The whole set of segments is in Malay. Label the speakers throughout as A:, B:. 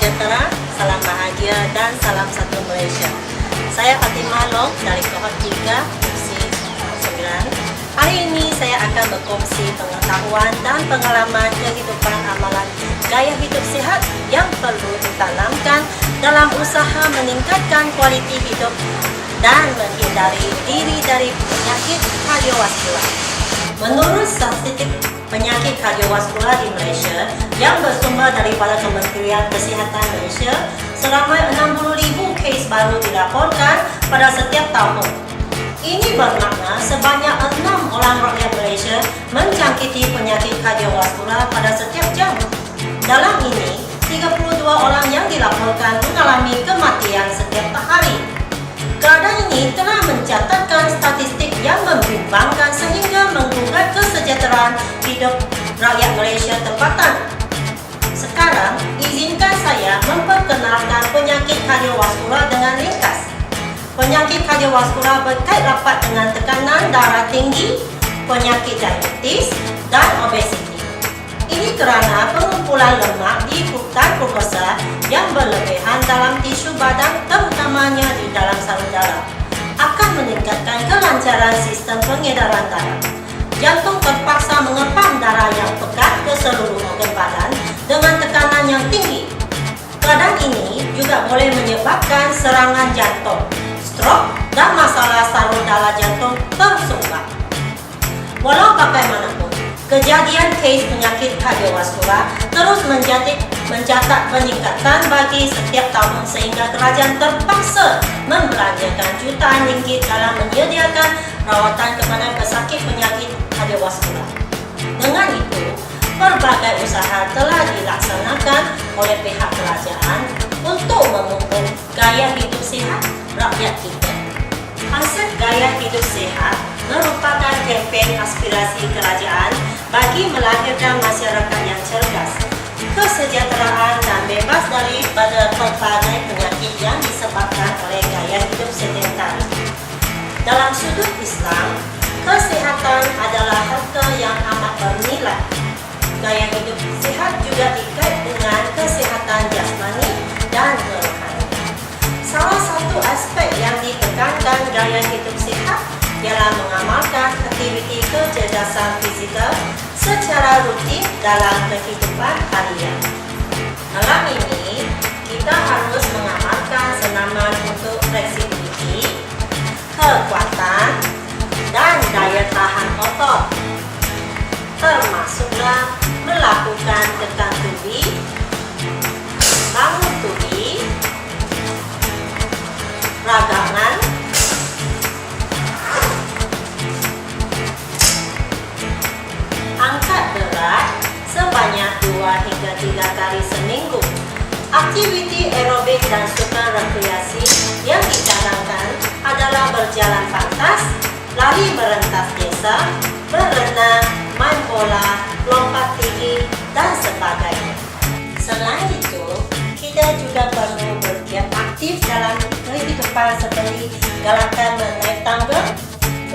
A: sejahtera, salam bahagia dan salam satu Malaysia. Saya Fatimah Long dari kohort 3, kursi 9. Hari ini saya akan berkongsi pengetahuan dan pengalaman kehidupan amalan gaya hidup sihat yang perlu ditanamkan dalam usaha meningkatkan kualiti hidup dan menghindari diri dari penyakit kardiovaskular. Menurut statistik penyakit kardiovaskular di Malaysia yang bersumber daripada Kementerian Kesihatan Malaysia, seramai 60,000 kes baru dilaporkan pada setiap tahun. Ini bermakna sebanyak 6 orang rakyat Malaysia menjangkiti penyakit kardiovaskular pada setiap jam. Dalam ini, 32 orang yang dilaporkan mengalami kematian setiap hari. Keadaan ini telah mencatatkan statistik yang membimbangkan sehingga menggugat kesejahteraan hidup rakyat Malaysia tempatan. Sekarang, izinkan saya memperkenalkan penyakit kardiovaskular dengan ringkas. Penyakit kardiovaskular berkait rapat dengan tekanan darah tinggi, penyakit diabetes, dan obesiti. Ini kerana pengumpulan lemak di dan glukosa yang berlebihan dalam tisu badan, terutamanya di dalam salur darah, akan meningkatkan kelancaran sistem pengedaran darah. Jantung terpaksa mengepam darah yang pekat ke seluruh organ badan dengan tekanan yang tinggi. Keadaan ini juga boleh menyebabkan serangan jantung, stroke, dan masalah salur darah jantung tersumbat. Walau bagaimanapun, kejadian kes penyakit kardiovaskular terus mencatat peningkatan bagi setiap tahun sehingga kerajaan terpaksa membelanjakan jutaan ringgit dalam menyediakan rawatan kepada pesakit penyakit kardiovaskular. Dengan itu, pelbagai usaha telah dilaksanakan oleh pihak kerajaan untuk memupuk gaya hidup sihat rakyat kita. Konsep gaya hidup sihat merupakan kempen aspirasi kerajaan bagi melahirkan masyarakat yang cerdas, kesejahteraan dan bebas daripada pelbagai penyakit yang disebabkan oleh gaya hidup sedentari. Dalam sudut Islam, kesihatan adalah harta yang amat bernilai. Gaya hidup sihat juga dikait dengan kesihatan jasmani dan rohani. Salah satu aspek yang ditekankan gaya hidup sihat ialah mengamalkan aktiviti kecerdasan fizikal secara rutin dalam kehidupan harian. Dalam ini, kita harus mengamalkan senaman untuk fleksibiliti, kekuatan, dan daya tahan otot, termasuklah melakukan tekan tubi, bangun tubi, ragangan, angkat berat sebanyak 2 hingga 3 kali seminggu. Aktiviti aerobik dan sukan rekreasi yang dicanangkan adalah berjalan pantas, lari merentas desa, berenang, main bola, lompat tinggi, dan sebagainya. Selain itu, kita juga perlu bergiat aktif dalam kehidupan seperti galakan menaik tangga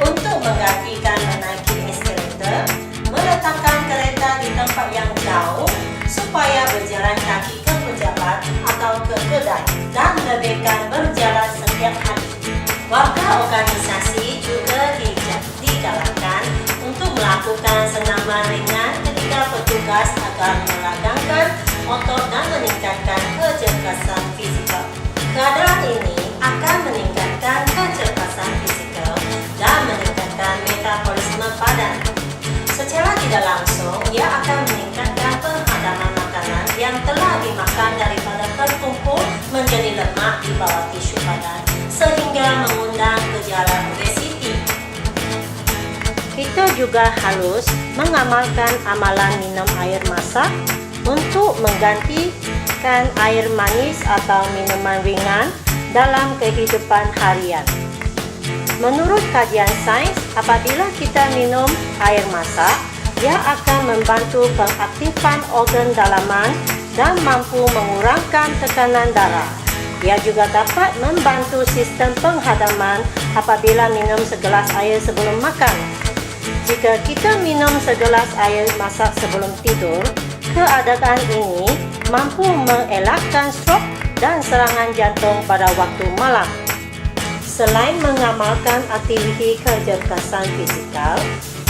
A: untuk menggantikan menaiki eskalator, meletakkan kereta di tempat yang jauh supaya berjalan kaki ke pejabat atau ke kedai, dan lebihkan berjalan setiap hari. Warga organisasi juga digalakkan untuk melakukan senaman ringan ketika bertugas agar meradangkan otot dan meningkatkan kecerdasan fizikal. Keadaan ini akan meningkatkan kecerdasan fizikal dan meningkatkan metabolisme badan. Secara tidak langsung, ia akan meningkatkan penghadaman makanan yang telah dimakan daripada terkumpul menjadi lemak di bawah tisu badan, sehingga mengundang gejala obesiti. Kita juga harus mengamalkan amalan minum air masak untuk menggantikan air manis atau minuman ringan dalam kehidupan harian. Menurut kajian sains, apabila kita minum air masak, ia akan membantu pengaktifan organ dalaman dan mampu mengurangkan tekanan darah. Ia juga dapat membantu sistem penghadaman apabila minum segelas air sebelum makan. Jika kita minum segelas air masak sebelum tidur, keadaan ini mampu mengelakkan stroke dan serangan jantung pada waktu malam. Selain mengamalkan aktiviti kecerdasan fizikal,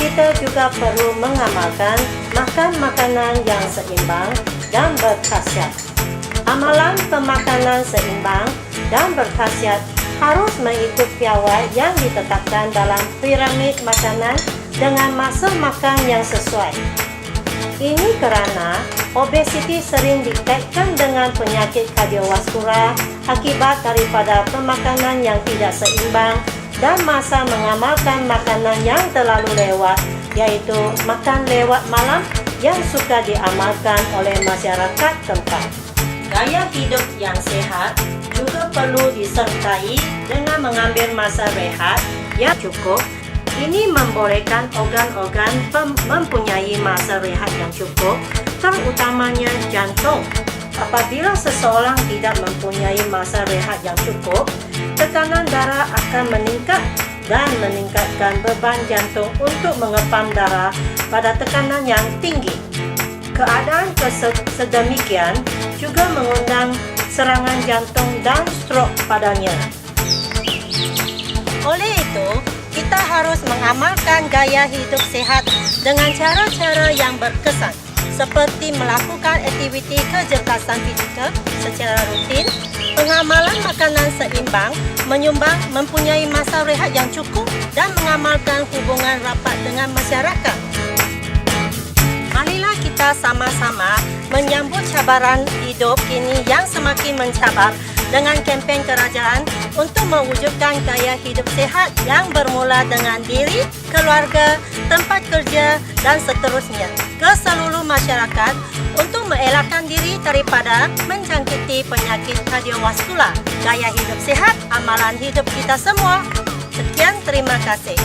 A: kita juga perlu mengamalkan makan makanan yang seimbang dan berkhasiat. Amalan pemakanan seimbang dan berkhasiat harus mengikut piawai yang ditetapkan dalam piramid makanan dengan masa makan yang sesuai. Ini kerana obesiti sering dikaitkan dengan penyakit kardiovaskular akibat daripada pemakanan yang tidak seimbang dan masa mengamalkan makanan yang terlalu lewat, iaitu makan lewat malam yang suka diamalkan oleh masyarakat tempat. Gaya hidup yang sihat juga perlu disertai dengan mengambil masa rehat yang cukup. Ini membolehkan organ-organ mempunyai masa rehat yang cukup, terutamanya jantung. Apabila seseorang tidak mempunyai masa rehat yang cukup, tekanan darah akan meningkat dan meningkatkan beban jantung untuk mengepam darah pada tekanan yang tinggi. Keadaan sedemikian juga mengundang serangan jantung dan stroke padanya. Oleh itu, kita harus mengamalkan gaya hidup sehat dengan cara-cara yang berkesan, seperti melakukan aktiviti kecerdasan fizikal secara rutin, pengamalan makanan seimbang, menyumbang mempunyai masa rehat yang cukup, dan mengamalkan hubungan rapat dengan masyarakat. Marilah kita sama-sama menyambut cabaran hidup ini yang semakin mencabar dengan kempen kerajaan untuk mewujudkan gaya hidup sehat yang bermula dengan diri, keluarga, tempat kerja, dan seterusnya ke seluruh masyarakat untuk mengelakkan diri daripada menjangkiti penyakit kardiovaskular. Gaya hidup sehat, amalan hidup kita semua. Sekian, terima kasih.